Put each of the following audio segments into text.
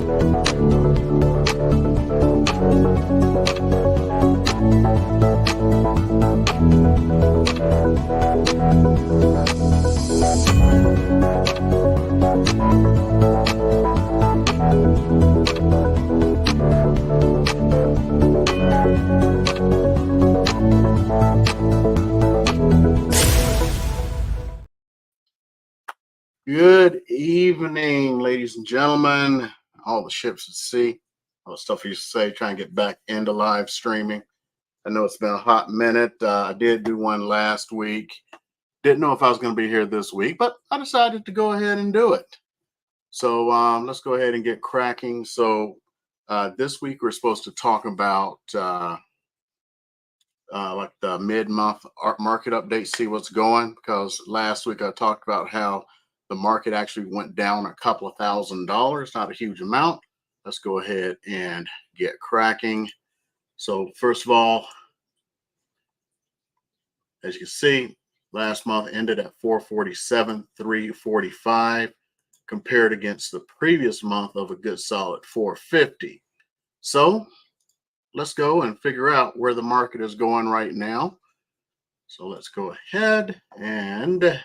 Good evening, ladies and gentlemen, all the ships at sea, all the stuff I used to say, trying to get back into live streaming. I know it's been a hot minute. I did do one last week. Didn't know if I was going to be here this week, but I decided to go ahead and do it. So let's go ahead and get cracking. So this week we're supposed to talk about like the mid-month market update, see what's going, because last week I talked about how the market actually went down a couple of $1,000s, not a huge amount. Let's go ahead and get cracking. So first of all, as you can see, last month ended at 447,345 compared against the previous month of a good solid 450. So let's go and figure out where the market is going right now. So let's go ahead and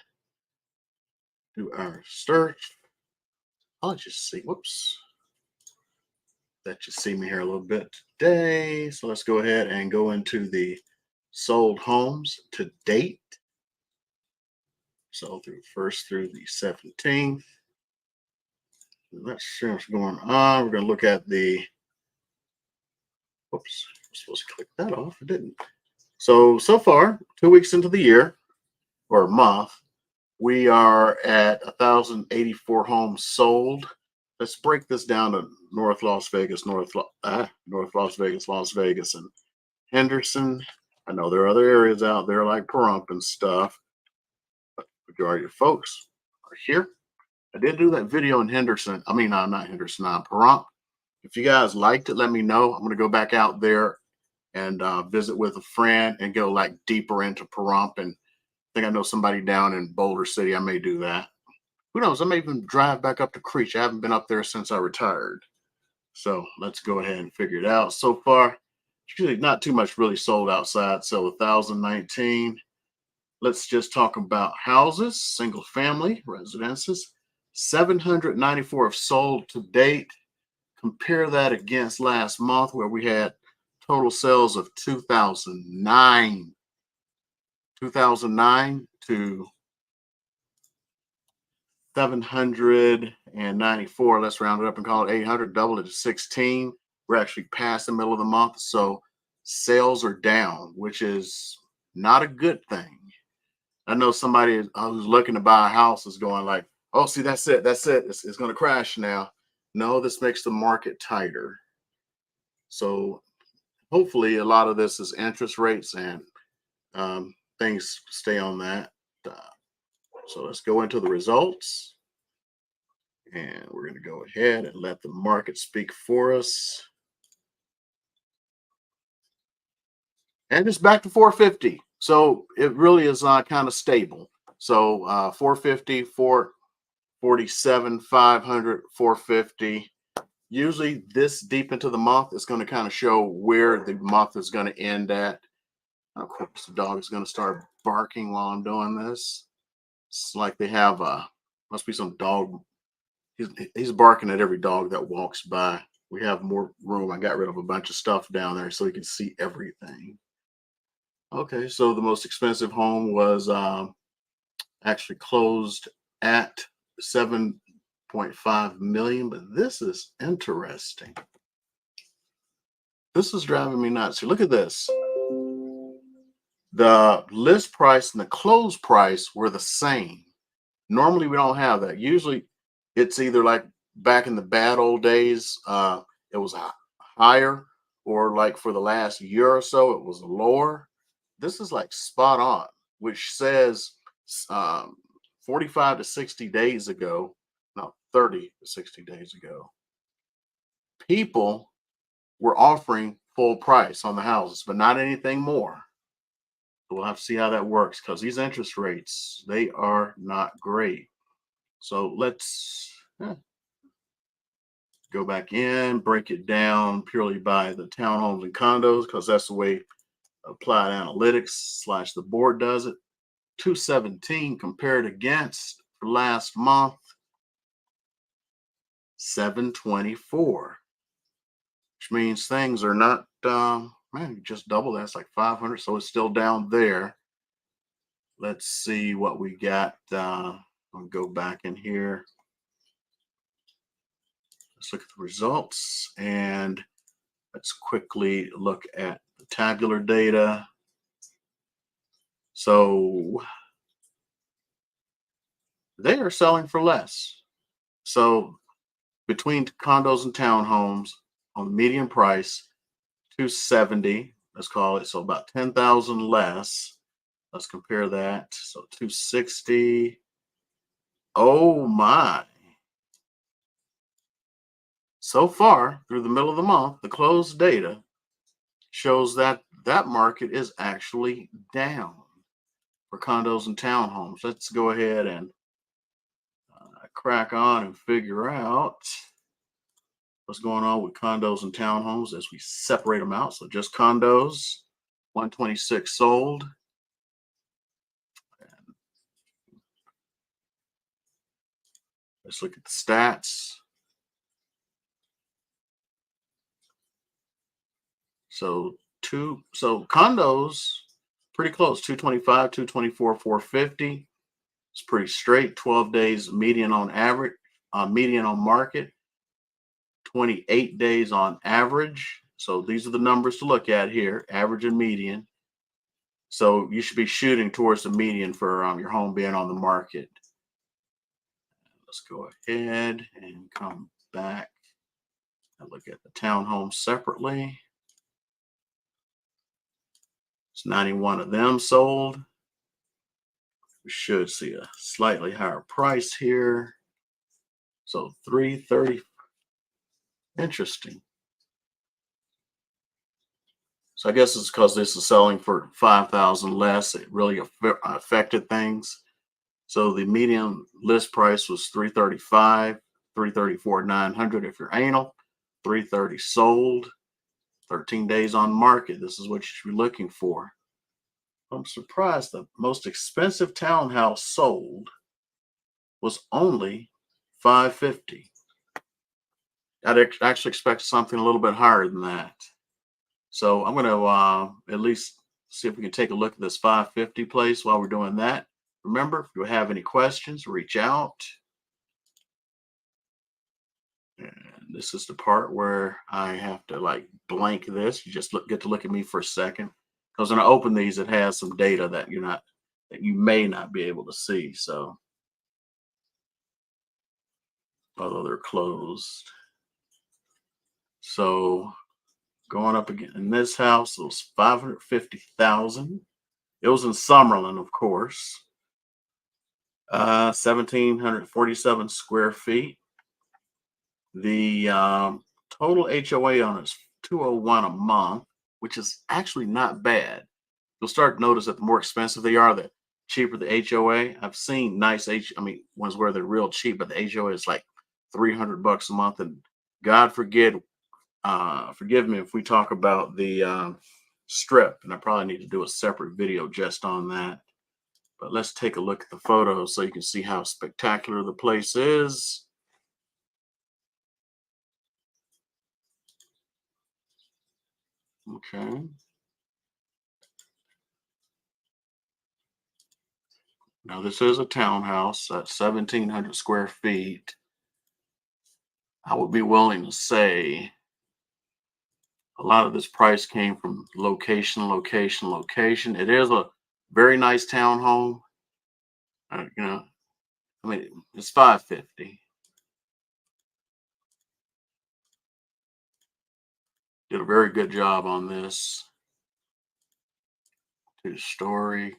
do our search. I'll just see, whoops, that you see me here a little bit today. So let's go ahead and go into the sold homes to date. So first through the 17th. Let's see what's going on. We're going to look at the, whoops, I'm supposed to click that off. I didn't. So far, 2 weeks into the year or month, we are at 1,084 homes sold. Let's break this down to North Las Vegas, North Las Vegas, Las Vegas, and Henderson. I know there are other areas out there like Pahrump and stuff, but the majority of folks are here. I did do that video in Henderson. I mean, not Henderson, Pahrump. If you guys liked it, let me know. I'm going to go back out there and visit with a friend and go like deeper into Pahrump. And I think I know somebody down in Boulder City. I may do that. Who knows? I may even drive back up to Creech. I haven't been up there since I retired. So let's go ahead and figure it out. So far, usually not too much really sold outside. So 1,019. Let's just talk about houses, single family residences. 794 have sold to date. Compare that against last month where we had total sales of 2,009. 2,009 to 794. Let's round it up and call it 800, double it to 16. We're actually past the middle of the month, so sales are down, which is not a good thing. I know somebody who's looking to buy a house is going like, oh, see, that's it. It's going to crash now. No, this makes the market tighter. So hopefully a lot of this is interest rates and things stay on that. So let's go into the results. And we're going to go ahead and let the market speak for us. And it's back to 450. So it really is kind of stable. So 450, 447, 500, 450. Usually this deep into the month is going to kind of show where the month is going to end at. Of course, the dog is going to start barking while I'm doing this. It's like they have must be some dog. He's barking at every dog that walks by. We have more room. I got rid of a bunch of stuff down there so you can see everything. Okay, so the most expensive home was actually closed at 7.5 million, but this is interesting. This is driving me nuts. See, look at this. The list price and the close price were the same. Normally we don't have that. Usually it's either like back in the bad old days, it was higher, or like for the last year or so, it was lower. This is like spot on, which says 45 to 60 days ago, no, 30 to 60 days ago, people were offering full price on the houses, but not anything more. We'll have to see how that works because these interest rates, they are not great. So let's Go back in, break it down purely by the townhomes and condos because that's the way Applied Analytics / the board does it. 217 compared against for last month, 724, which means things are not, man, you just double that's like 500. So it's still down there. Let's see what we got. I'll go back in here. Let's look at the results and let's quickly look at the tabular data. So they are selling for less. So between condos and townhomes on the median price, 270, let's call it. So about 10,000 less. Let's compare that. So 260. Oh my. So far through the middle of the month, the closed data shows that that market is actually down for condos and townhomes. Let's go ahead and crack on and figure out what's going on with condos and townhomes as we separate them out. So just condos, 126 sold. And let's look at the stats. So condos pretty close, 225, 224, 450. It's pretty straight. 12 days median on average, median on market, 28 days on average. So these are the numbers to look at here, average and median. So you should be shooting towards the median for your home being on the market. Let's go ahead and come back and look at the townhomes separately. It's 91 of them sold. We should see a slightly higher price here. So 330. Interesting. So I guess it's because this is selling for 5,000 less. It really affected things. So the median list price was 335, 334, 900 if you're anal, 330 sold, 13 days on market. This is what you should be looking for. I'm surprised the most expensive townhouse sold was only 550. I'd actually expect something a little bit higher than that. So I'm going to at least see if we can take a look at this 550 place while we're doing that. Remember, if you have any questions, reach out. And this is the part where I have to like blank this. You just get to look at me for a second. Because when I open these, it has some data that you may not be able to see. So although they're closed. So going up again in this house, it was 550,000. It was in Summerlin, of course. 1,747 square feet. The total HOA on it is 201 a month, which is actually not bad. You'll start to notice that the more expensive they are, the cheaper the HOA. I've seen nice ones where they're real cheap, but the HOA is like $300 a month. And God forgive me if we talk about the strip, and I probably need to do a separate video just on that. But let's take a look at the photos so you can see how spectacular the place is. Okay. Now this is a townhouse at 1,700 square feet. I would be willing to say a lot of this price came from location, location, location. It is a very nice townhome. It's 550. Did a very good job on this. 2-story.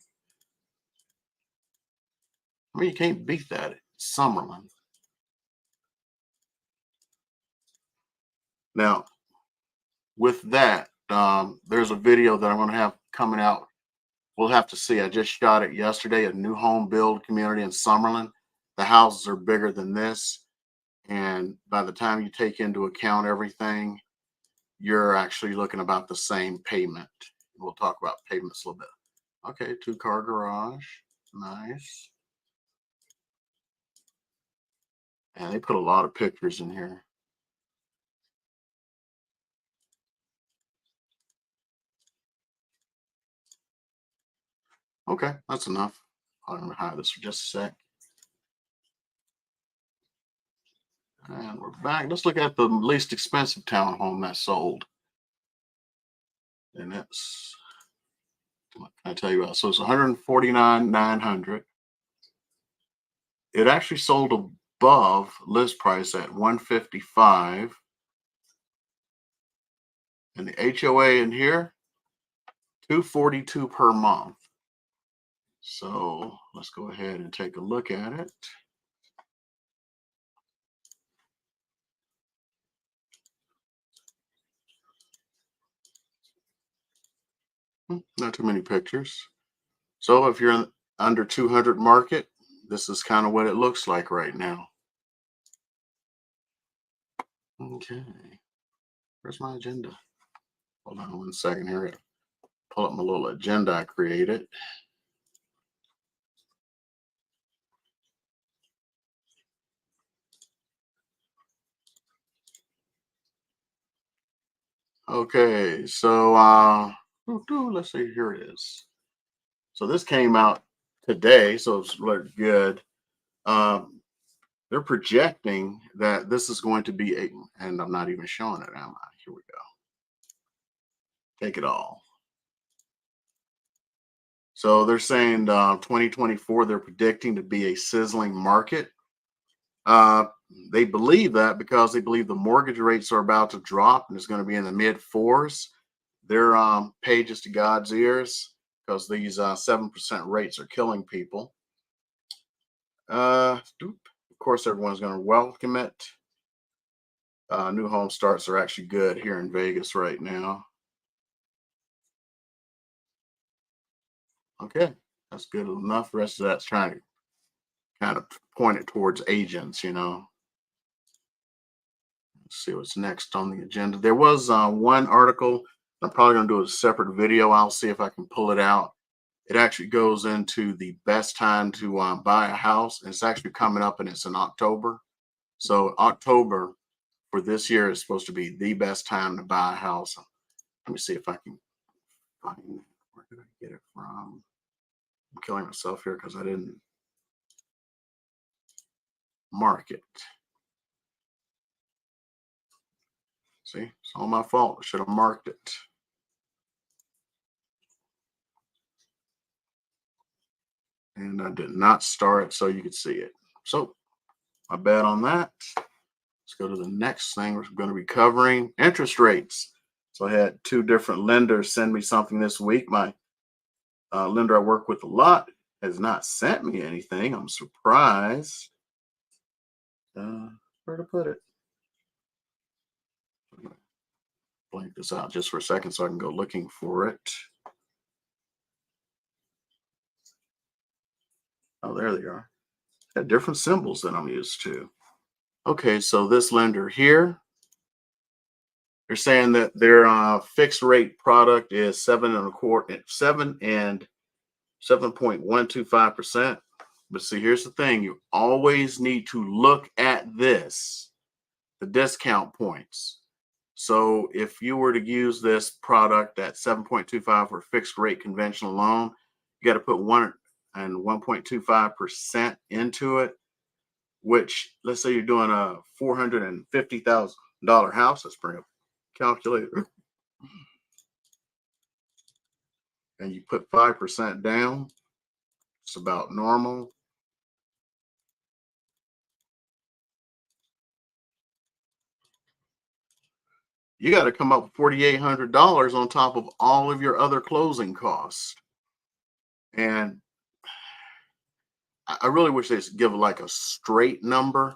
You can't beat that. It's Summerlin. Now, with that, there's a video that I'm going to have coming out. We'll have to see. I just shot it yesterday, a new home build community in Summerlin. The houses are bigger than this. And by the time you take into account everything, you're actually looking about the same payment. We'll talk about payments a little bit. Okay, 2-car garage. Nice. And they put a lot of pictures in here. Okay, that's enough. I'm going to hide this for just a sec. And we're back. Let's look at the least expensive townhome that sold. And that's, what can I tell you about? So it's 149,900. It actually sold above list price at 155. And the HOA in here, 242 per month. So let's go ahead and take a look at it. Not too many pictures. So if you're under 200 market, this is kind of what it looks like right now. Okay. Where's my agenda? Hold on 1 second here. Pull up my little agenda I created. Okay, so let's see, here it is. So this came out today, so it's really good. They're projecting that this is going to be and I'm not even showing it, am I? Here we go. Take it all. So they're saying 2024, they're predicting to be a sizzling market. Uh, they believe that because they believe the mortgage rates are about to drop and it's going to be in the mid fours. Their pages to God's ears because these 7% rates are killing people. Of course, everyone's going to welcome it. New home starts are actually good here in Vegas right now. Okay, that's good enough. The rest of that's trying to kind of point it towards agents, Let's see what's next on the agenda. There was one article. I'm probably going to do a separate video. I'll see if I can pull it out. It actually goes into the best time to buy a house. And it's actually coming up and it's in October. So October for this year is supposed to be the best time to buy a house. Let me see if I can find, where did I get it from? I'm killing myself here because I didn't mark it. See, it's all my fault. I should have marked it. And I did not star it so you could see it. So my bad on that. Let's go to the next thing we're going to be covering, interest rates. So I had 2 different lenders send me something this week. My lender I work with a lot has not sent me anything. I'm surprised. Where to put it? Blank this out just for a second so I can go looking for it. Oh, there they are. Got different symbols than I'm used to. Okay, so this lender here, they're saying that their fixed rate product is 7.125%. But see, here's the thing: you always need to look at this, the discount points. So if you were to use this product at 7.25 for fixed rate conventional loan, you got to put 1.25% into it. Which, let's say you're doing a $450,000 house. Let's bring up a calculator. And you put 5% down. It's about normal. You got to come up with $4,800 on top of all of your other closing costs. And I really wish they would give like a straight number.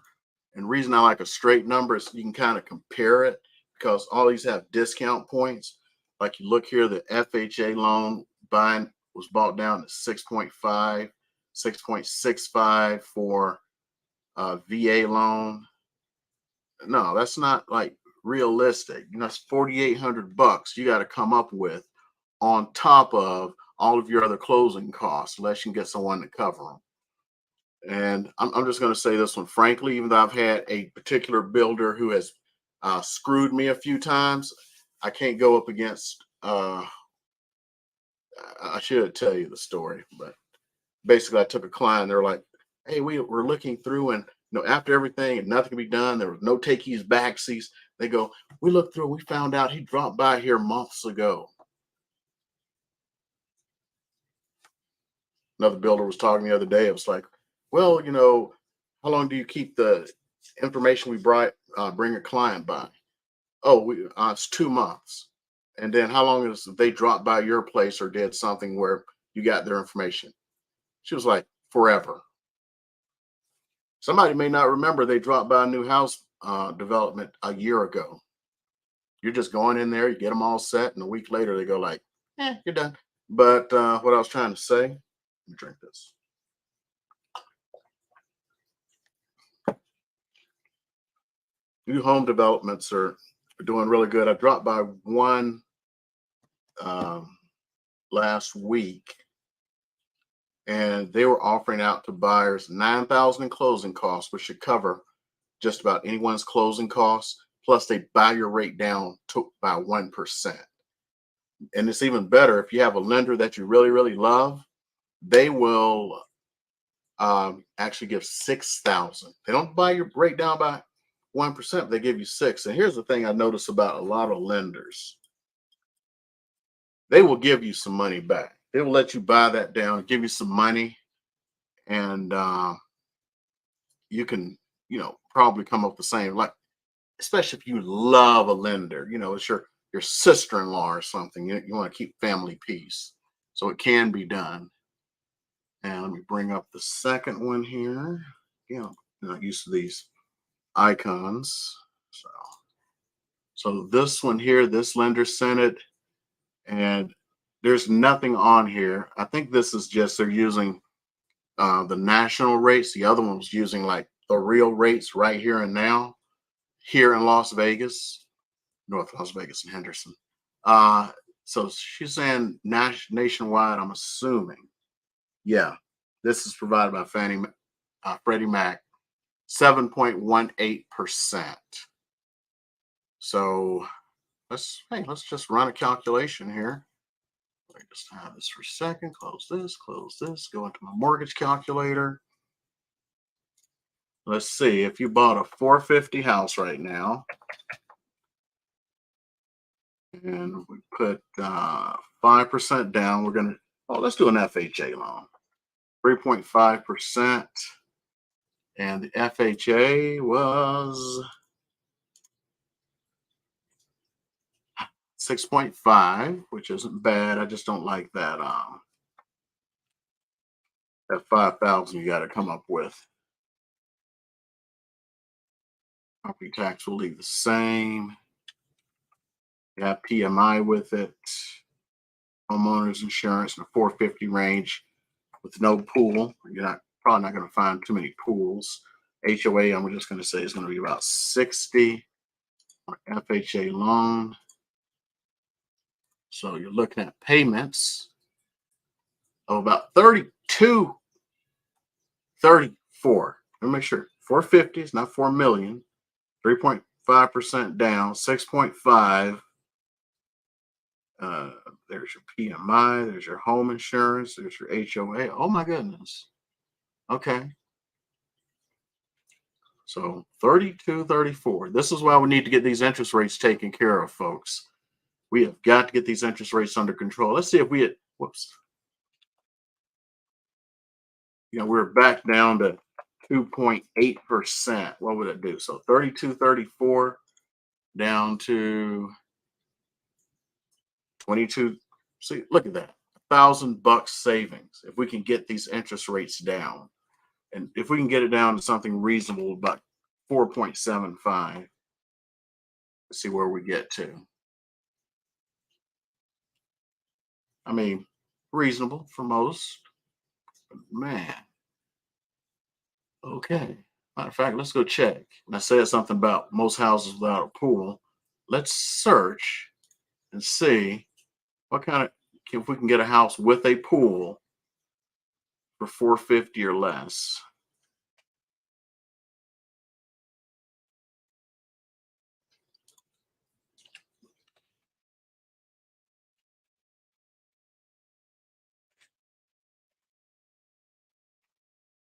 And the reason I like a straight number is you can kind of compare it because all these have discount points. Like you look here, the FHA loan buying was bought down to 6.5, 6.65 for VA loan. No, that's not like realistic. That's 4,800 bucks you got to come up with on top of all of your other closing costs, unless you can get someone to cover them. And I'm just going to say this one frankly, even though I've had a particular builder who has screwed me a few times, I can't go up against. I should tell you the story, but basically, I took a client. They're like, "Hey, we were looking through, and after everything, and nothing could be done. There was no takeys, backsies." They go, "We looked through, and we found out he dropped by here months ago." Another builder was talking the other day. It was like, "Well, how long do you keep the information we bring a client by?" "Oh, it's 2 months." "And then how long is they dropped by your place or did something where you got their information?" She was like, "Forever." Somebody may not remember they dropped by a new house development a year ago. You're just going in there, you get them all set, and a week later they go like, you're done." But what I was trying to say, let me drink this. New home developments are doing really good. I dropped by one um, last week, and they were offering out to buyers 9,000 in closing costs, which should cover just about anyone's closing costs. Plus, they buy your rate down by 1%. And it's even better if you have a lender that you really, really love. They will actually give 6,000. They don't buy your rate down by 1%. They give you six. And here's the thing I notice about a lot of lenders: they will give you some money back. They will let you buy that down, give you some money, and you can, probably come up with the same. Like, especially if you love a lender, it's your sister-in-law or something. You want to keep family peace, so it can be done. And let me bring up the second one here. I'm not used to these icons. So this one here, this lender sent it, and there's nothing on here. I think this is just they're using the national rates. The other one was using like the real rates right here and now here in Las Vegas, North Las Vegas and Henderson. Uh, so she's saying nationwide, I'm assuming. Yeah, this is provided by Freddie Mac, 7.18%. So let's just run a calculation here. Let me just have this for a second. Close this. Go into my mortgage calculator. Let's see, if you bought a 450 house right now, and we put 5% down, let's do an FHA loan, 3.5%. And the FHA was 6.5, which isn't bad. I just don't like that 5,000 you got to come up with. Property tax will leave the same. You have PMI with it, homeowners insurance in the 450 range with no pool. You're probably not going to find too many pools. HOA, I'm just going to say, is going to be about 60. FHA loan. So you're looking at payments of about 32, 34. Let me make sure. 450 is not 4 million. 3.5% down, 6.5. There's your PMI, there's your home insurance, there's your HOA. Oh my goodness. Okay. So 32, 34. This is why we need to get these interest rates taken care of, folks. We have got to get these interest rates under control. Let's see if we had, whoops. We're back down to 2.8%. What would it do? So 32, 34 down to 22. See, look at that. $1,000 savings if we can get these interest rates down. And if we can get it down to something reasonable, about 4.75, let's see where we get to. I mean, reasonable for most. But man. Okay. Matter of fact, let's go check. And I said something about most houses without a pool. Let's search and see what kind of if we can get a house with a pool for 450 or less.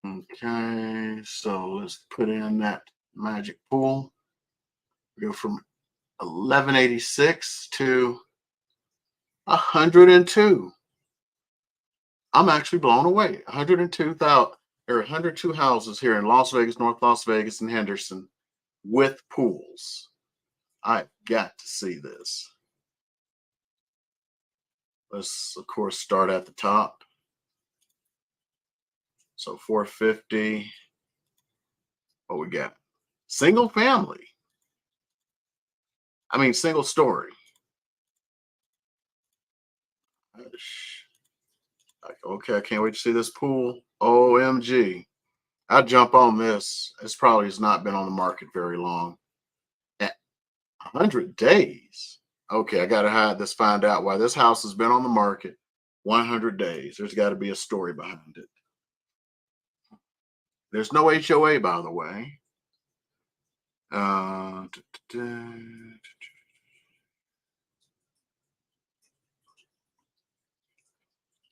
Okay, so let's put in that magic pool. We go from 1186 to 102. I'm actually blown away. 102,000 or 102 houses here in Las Vegas, North Las Vegas, and Henderson with pools. I've got to see this. Let's, of course, start at the top. So 450. What we got? Single family. I mean, single story. Okay, I can't wait to see this pool. OMG. I'd jump on this. It's probably has not been on the market very long. At 100 days. Okay, I got to hide this, find out why this house has been on the market 100 days. There's got to be a story behind it. There's no HOA, by the way. Uh,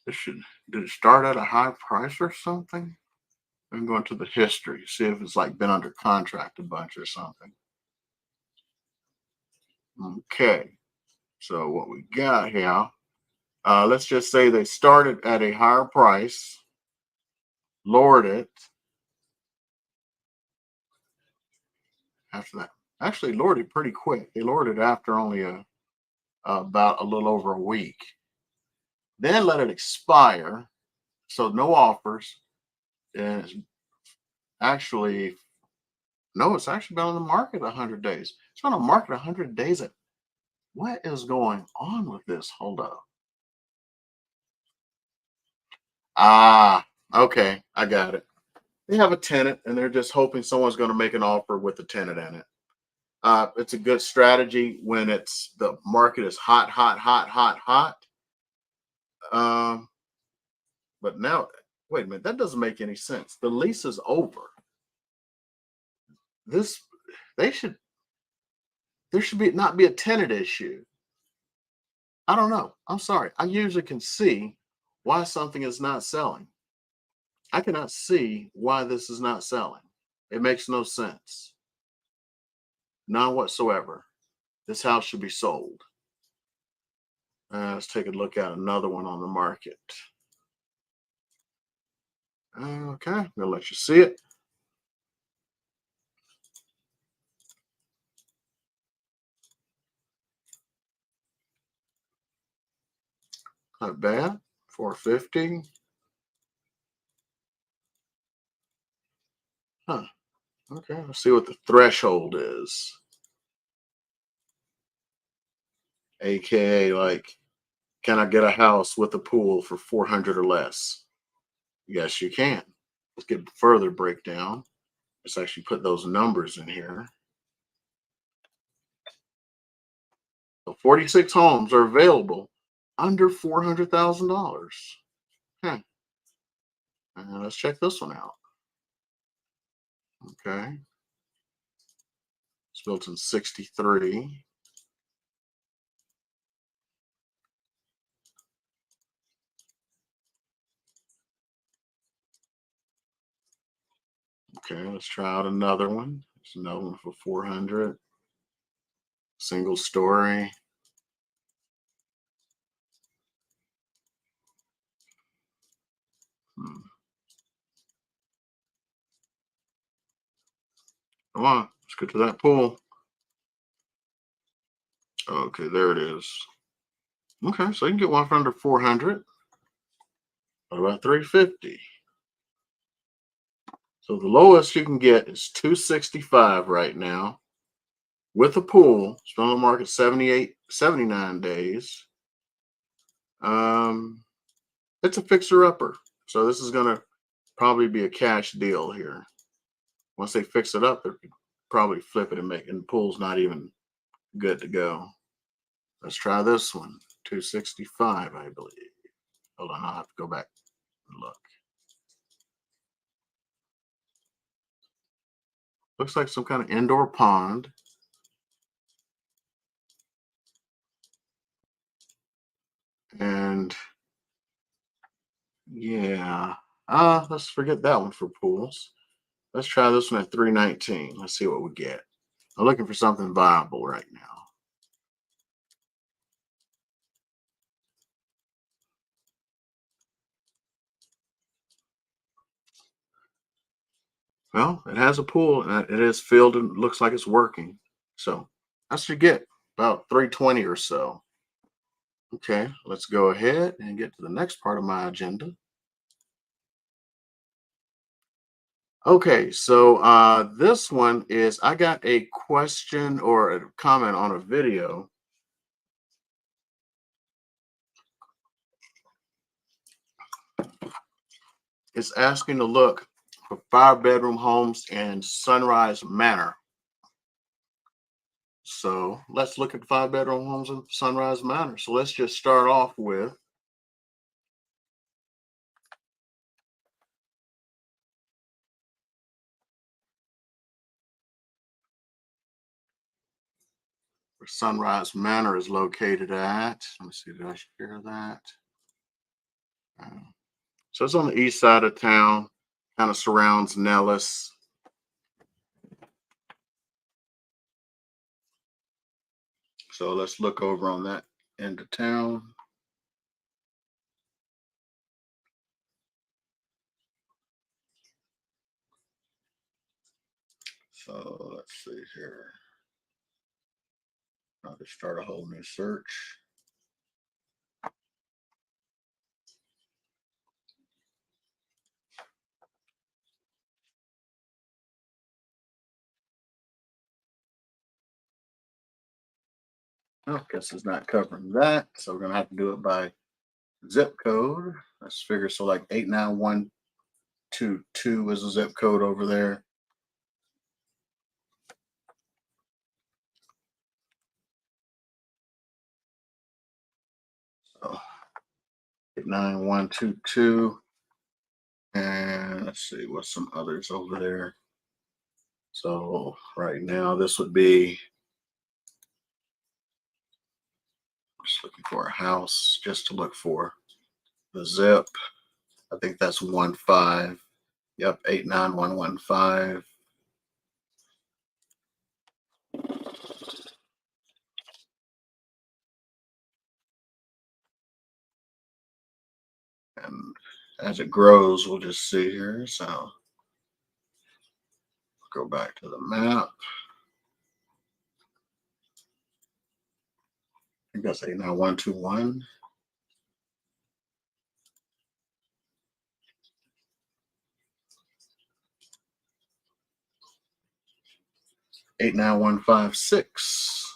This should, did it start at a high price or something? I'm going to the history, see if it's like been under contract a bunch or something. Okay, so what we got here, let's just say they started at a higher price, lowered it. After that, actually lowered it pretty quick. They lowered it after only about a little over a week. Then let it expire, so no offers. And it's actually, no, it's actually been on the market 100 days. It's been on the market 100 days. What is going on with this? Hold up. Ah, okay, I got it. They have a tenant, and they're just hoping someone's going to make an offer with the tenant in it. It's a good strategy when it's the market is hot, hot, hot, hot, hot. Um, but now, wait a minute, that doesn't make any sense. The lease is over. This they should there should be not be a tenant issue. I don't know. I'm sorry. I usually can see why something is not selling. I cannot see why this is not selling. It makes no sense. None whatsoever. This house should be sold. Let's take a look at another one on the market. Okay, I'm gonna let you see it. Not bad. 450. Huh. Okay, let's see what the threshold is. AKA, like, can I get a house with a pool for 400 or less? Yes, you can. Let's get further breakdown. Let's actually put those numbers in here. So 46 homes are available under $400,000. Okay. And let's check this one out. Okay. It's built in 63. Okay, let's try out another one. There's another one for 400. Single story. Hmm. Come on, let's get to that pool. Okay, there it is. Okay, so you can get one for under 400. What about 350? So the lowest you can get is 265 right now with a pool. It's been on the market 78, 79 days. It's a fixer upper. So this is going to probably be a cash deal here. Once they fix it up, they'll probably flip it and make, and the pool's not even good to go. Let's try this one. 265, I believe. Hold on, I'll have to go back and look. Looks like some kind of indoor pond. And yeah, let's forget that one for pools. Let's try this one at 319. Let's see what we get. I'm looking for something viable right now. Well, it has a pool and it is filled and looks like it's working. So that's what you get, about 320 or so. Okay, let's go ahead and get to the next part of my agenda. Okay, so this one is, I got a question or a comment on a video. It's asking to look for 5-bedroom homes in Sunrise Manor. So let's look at 5-bedroom homes in Sunrise Manor. So let's just start off with where Sunrise Manor is located at. Let me see, did I share that? So it's on the east side of town, kind of surrounds Nellis. So let's look over on that end of town. So let's see here. I'll just start a whole new search. Oh, guess it's not covering that. So we're gonna have to do it by zip code. Let's figure, so like 89122 is the zip code over there. So 89122. And let's see what's some others over there. So right now this would be, just looking for a house just to look for the zip. I think that's 15. Yep, 89115. And as it grows, we'll just see here. So go back to the map. I think that's 89121. 89156.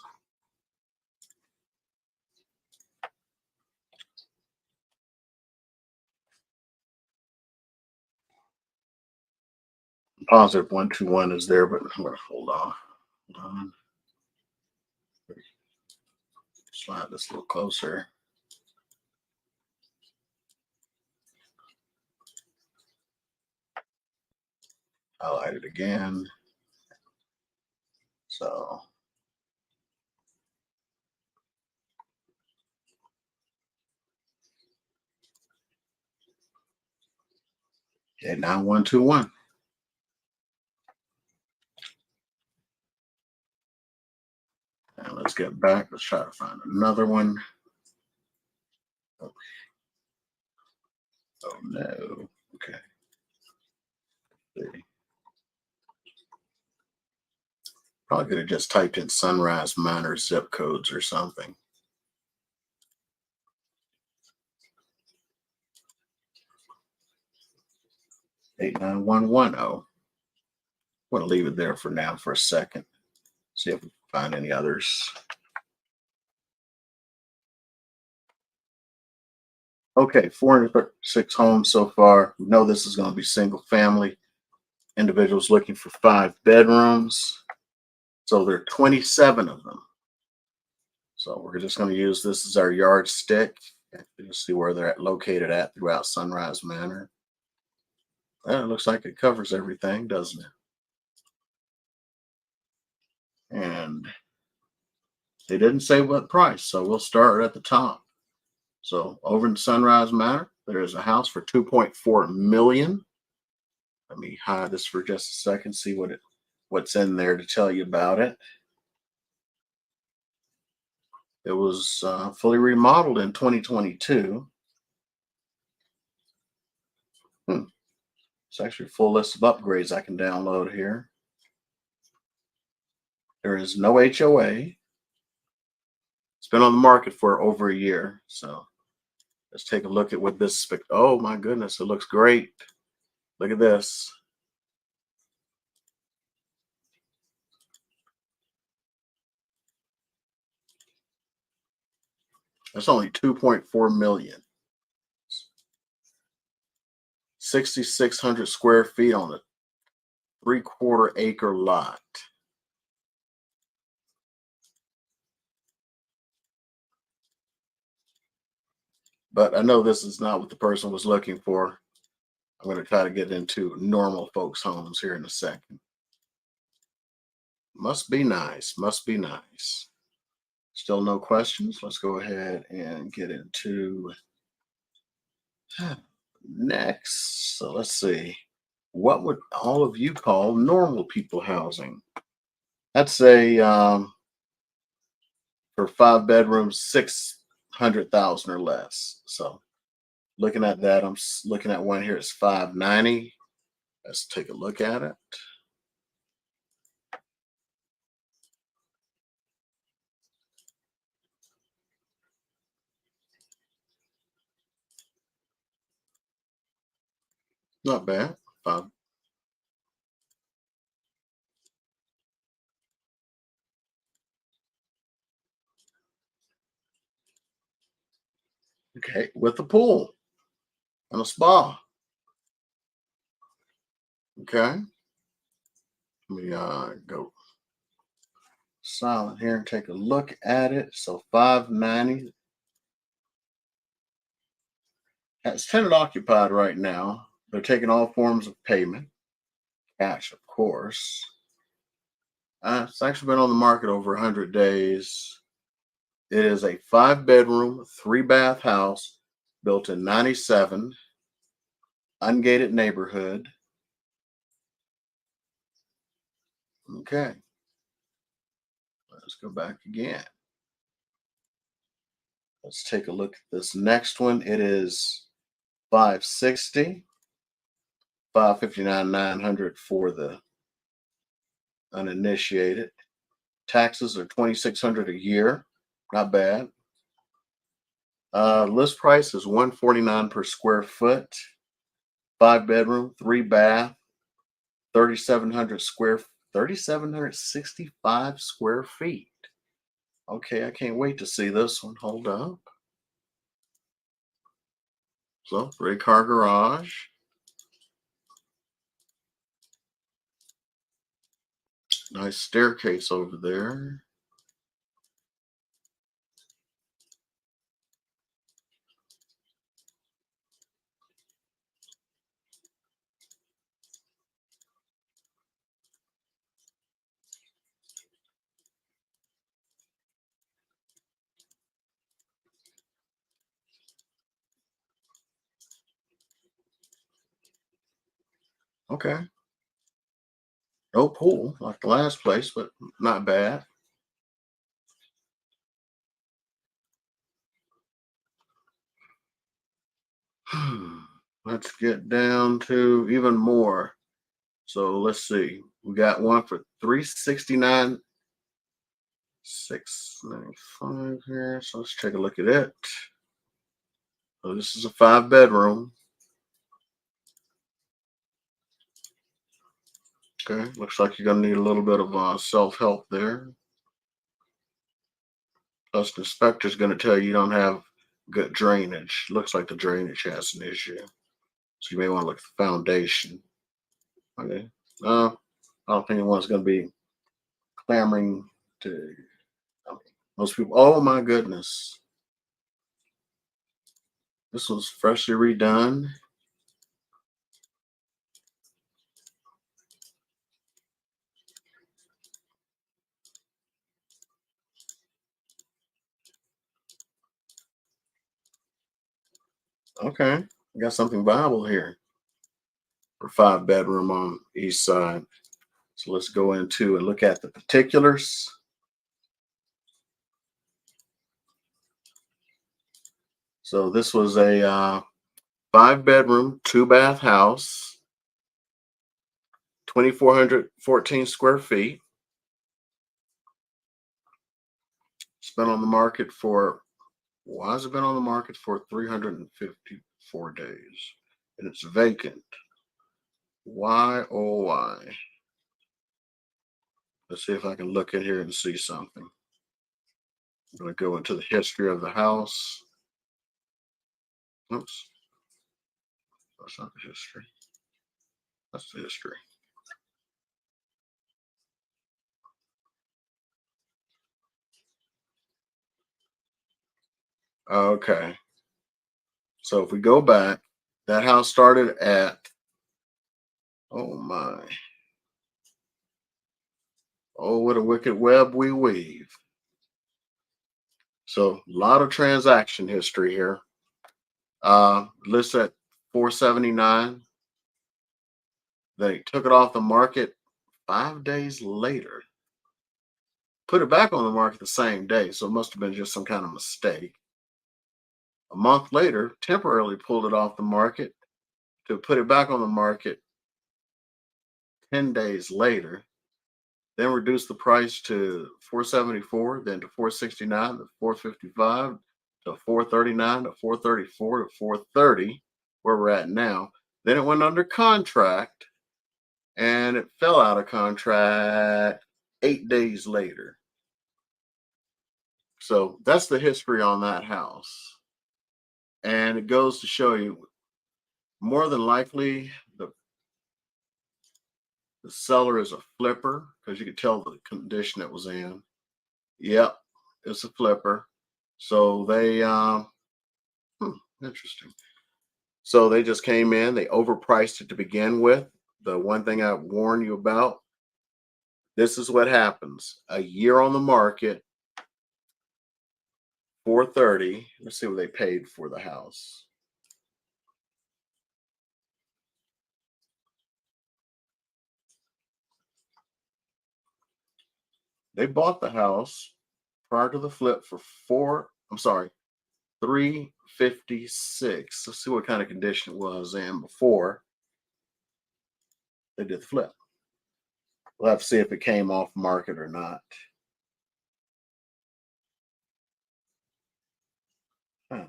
Positive 121 is there, but I'm gonna hold on. Hold on. Slide this a little closer. Highlight it again. So yeah, 9121. And let's get back. Let's try to find another one. Oh, oh no. Okay. See. Probably could have just typed in Sunrise Manor zip codes or something. 89110. I'm going to leave it there for now for a second. See if we can find any others. Okay, 406 homes so far. We know this is going to be single family. individuals looking for 5 bedrooms. So there are 27 of them. So we're just going to use this as our yardstick. You'll see where they're located at throughout Sunrise Manor. Well, it looks like it covers everything, doesn't it? And they didn't say what price, so we'll start at the top. So over in Sunrise Manor, there is a house for 2.4 million. Let me hide this for just a second, see what's in there to tell you about it. It was fully remodeled in 2022. It's actually a full list of upgrades I can download here. There is no HOA. It's been on the market for over a year. So let's take a look at what this. Oh my goodness, it looks great. Look at this. That's only 2.4 million. 6,600 square feet on a 3/4 acre lot. But I know this is not what the person was looking for. I'm going to try to get into normal folks' homes here in a second. Must be nice. Must be nice. Still no questions. Let's go ahead and get into next. So let's see. What would all of you call normal people housing? I'd say for 5 bedrooms, 600,000 or less. So looking at that, I'm looking at one here. It's 590. Let's take a look at it. Not bad. Okay, with a pool and a spa. Okay. Let me go silent here and take a look at it. So 590. It's tenant occupied right now. They're taking all forms of payment, cash, of course. It's actually been on the market over 100 days. It is a 5 bedroom, 3 bath house built in 97, ungated neighborhood. Okay. Let's go back again. Let's take a look at this next one. It is 560, 559, 900 for the uninitiated. Taxes are 2,600 a year. Not bad. List price is 149 per square foot. 5 bedroom, 3 bath, 3,765 square feet. Okay, I can't wait to see this one. Hold up. So 3-car garage. Nice staircase over there. Okay. No pool like the last place, but not bad. Let's get down to even more. So let's see. We got one for 369, 695 here. So let's take a look at it. So this is a 5 bedroom. Okay, looks like you're gonna need a little bit of self-help there. Plus, the inspector's gonna tell you don't have good drainage. Looks like the drainage has an issue. So you may want to look at the foundation. Okay. I don't think anyone's going to be clamoring to. I mean, most people. Oh my goodness, this was freshly redone. Okay, I got something viable here for 5 bedroom on east side. So let's go into and look at the particulars. So this was a 5 bedroom, 2 bath house, 2,414 square feet. It's been on the market for, why has it been on the market for 354 days? And it's vacant. Why, oh, why? Let's see if I can look in here and see something. I'm going to go into the history of the house. Oops, that's not the history. That's the history. Okay. So if we go back, that house started at, oh my, oh, what a wicked web we weave. So a lot of transaction history here. List at 479. They took it off the market 5 days later. Put it back on the market the same day, so it must have been just some kind of mistake. A month later, temporarily pulled it off the market to put it back on the market 10 days later. Then reduced the price to 474, then to 469, to 455, to 439, to 434, to 430, where we're at now. Then it went under contract and it fell out of contract 8 days later. So that's the history on that house. And it goes to show you, more than likely the seller is a flipper, because you could tell the condition it was in. Yep, it's a flipper. So they interesting. So they just came in, they overpriced it to begin with. The one thing I warn you about, this is what happens. A year on the market, 430. Let's see what they paid for the house. They bought the house prior to the flip for 356. Let's see what kind of condition it was in before they did the flip. We'll have to see if it came off market or not. Huh.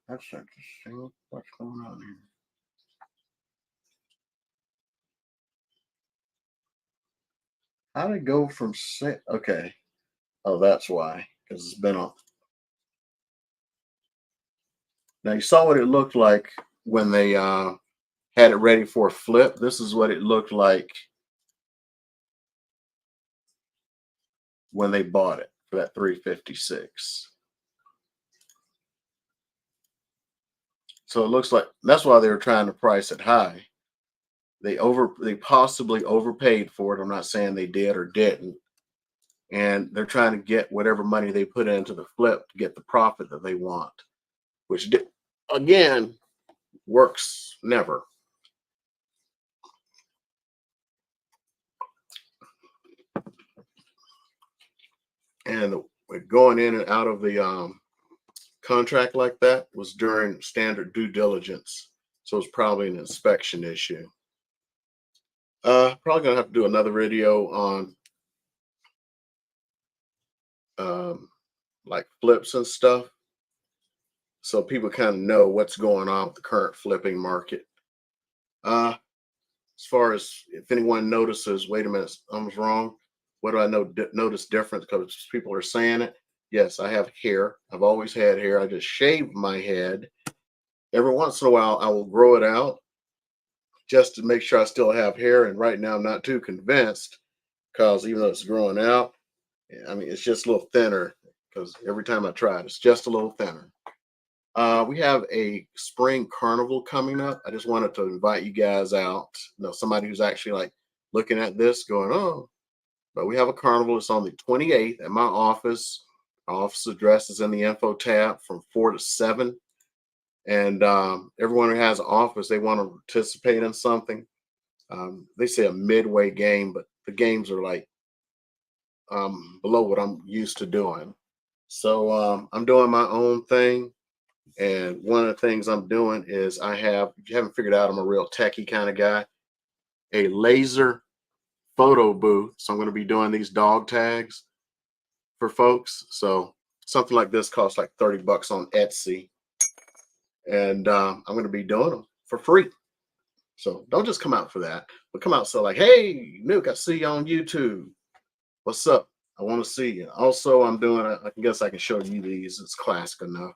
That's interesting. What's going on here? How did it go from six? Okay. Oh, that's why. Because it's been on. Now you saw what it looked like when they had it ready for a flip. This is what it looked like when they bought it for that 356. So it looks like that's why they were trying to price it high. They possibly overpaid for it. I'm not saying they did or didn't. And they're trying to get whatever money they put into the flip to get the profit that they want, which again works never. And going in and out of the contract like that was during standard due diligence, so it's probably an inspection issue. Probably gonna have to do another video on um, like flips and stuff, so people kind of know what's going on with the current flipping market. As far as if anyone notices, wait a minute, I was wrong. What do I notice difference? Because people are saying it. Yes, I have hair. I've always had hair. I just shave my head. Every once in a while, I will grow it out. just to make sure I still have hair. And right now I'm not too convinced because even though it's growing out, I mean, it's just a little thinner because every time I try it, it's just a little thinner. We have a spring carnival coming up. I just wanted to invite you guys out. Somebody who's actually like looking at this going, oh, but we have a carnival. It's on the 28th at my office. My office address is in the info tab from 4 to 7. And everyone who has an office, they want to participate in something. They say a midway game, but the games are like below what I'm used to doing. So I'm doing my own thing. And one of the things I'm doing is if you haven't figured out, I'm a real techie kind of guy, a laser photo booth. So I'm going to be doing these dog tags for folks. So something like this costs like $30 on Etsy. And I'm going to be doing them for free. So don't just come out for that, but come out so like, hey, Nuke, I see you on YouTube. What's up? I want to see you. Also, I'm doing, I guess I can show you these. It's classic enough.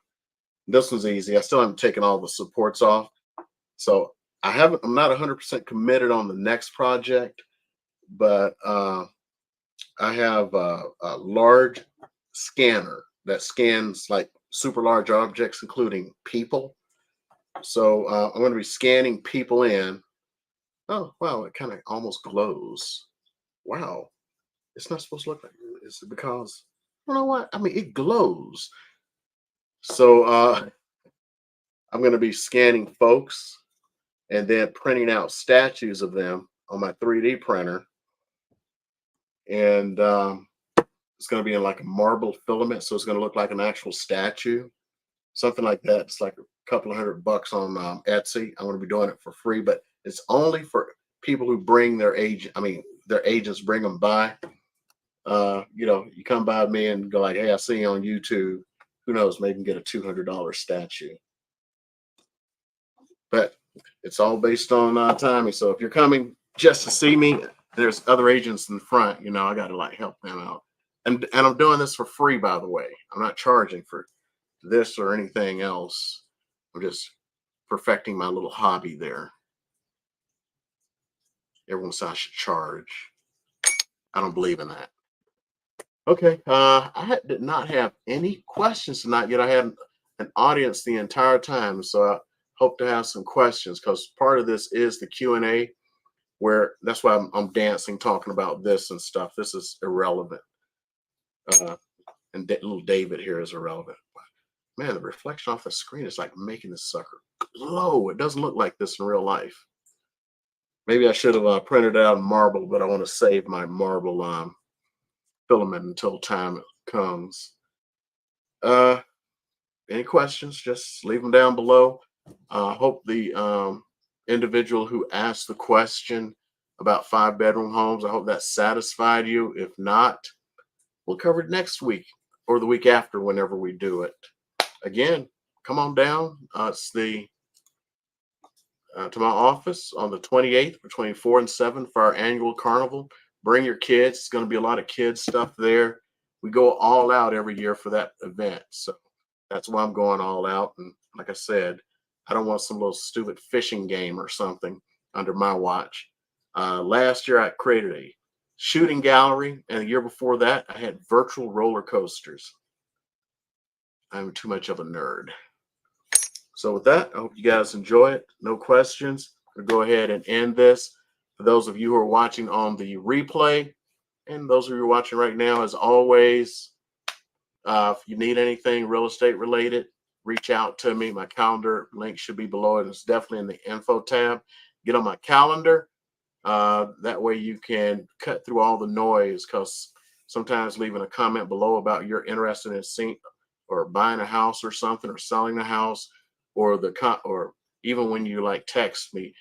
This one's easy. I still haven't taken all the supports off. So I'm not 100% committed on the next project, but I have a large scanner that scans like super large objects, including people. So I'm going to be scanning people in. Oh, wow. It kind of almost glows. Wow. It's not supposed to look like it. It's because, you know what? I mean, it glows. So I'm going to be scanning folks and then printing out statues of them on my 3D printer. And it's going to be in like a marble filament. So it's going to look like an actual statue. Something like that. It's like a couple of $100 on Etsy. I'm going to be doing it for free, but it's only for people who bring their agent. I mean, their agents bring them by. You come by me and go like, hey, I see you on YouTube. Who knows? Maybe you can get a $200 statue. But it's all based on timing. So if you're coming just to see me, there's other agents in the front. I got to like help them out. And I'm doing this for free, by the way. I'm not charging for this or anything else. I'm just perfecting my little hobby there. Everyone says I should charge. I don't believe in that. Okay, did not have any questions tonight yet. I had an audience the entire time, so I hope to have some questions because part of this is the Q&A, where that's why I'm dancing, talking about this and stuff. This is irrelevant, and little David here is irrelevant. Man, the reflection off the screen is like making this sucker glow. It doesn't look like this in real life. Maybe I should have printed it out in marble, but I want to save my marble filament until time comes. Any questions, just leave them down below. Hope the individual who asked the question about 5-bedroom homes, I hope that satisfied you. If not, we'll cover it next week or the week after, whenever we do it. Again, come on down. It's to my office on the 28th between 4 and 7 for our annual carnival. Bring your kids. It's going to be a lot of kids stuff there. We go all out every year for that event. So that's why I'm going all out. And like I said, I don't want some little stupid fishing game or something under my watch. Last year, I created a shooting gallery. And the year before that, I had virtual roller coasters. I'm too much of a nerd. So with that, I hope you guys enjoy it. No questions. I'm going to go ahead and end this. For those of you who are watching on the replay, and those of you who are watching right now, as always, if you need anything real estate related, reach out to me. My calendar link should be below it. It's definitely in the info tab. Get on my calendar. That way you can cut through all the noise, because sometimes leaving a comment below about you're interested in seeing or buying a house or something, or selling a house, or even when you like text me,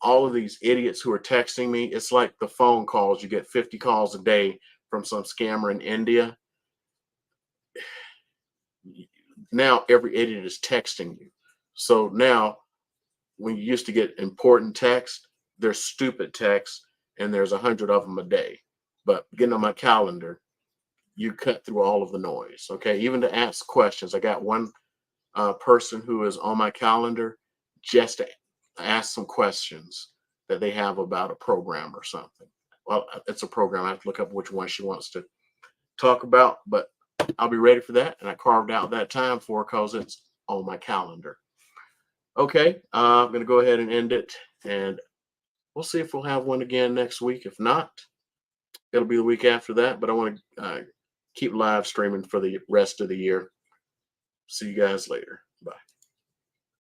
all of these idiots who are texting me, it's like the phone calls. You get 50 calls a day from some scammer in India. Now every idiot is texting you. So now when you used to get important text, there's stupid text, and there's 100 of them a day. But getting on my calendar, you cut through all of the noise. Okay, even to ask questions. I got one person who is on my calendar just to ask some questions that they have about a program or something. Well, it's a program. I have to look up which one she wants to talk about, but I'll be ready for that. And I carved out that time for because it's on my calendar. Okay, I'm going to go ahead and end it, and we'll see if we'll have one again next week. If not, it'll be the week after that. But I want to keep live streaming for the rest of the year. See you guys later.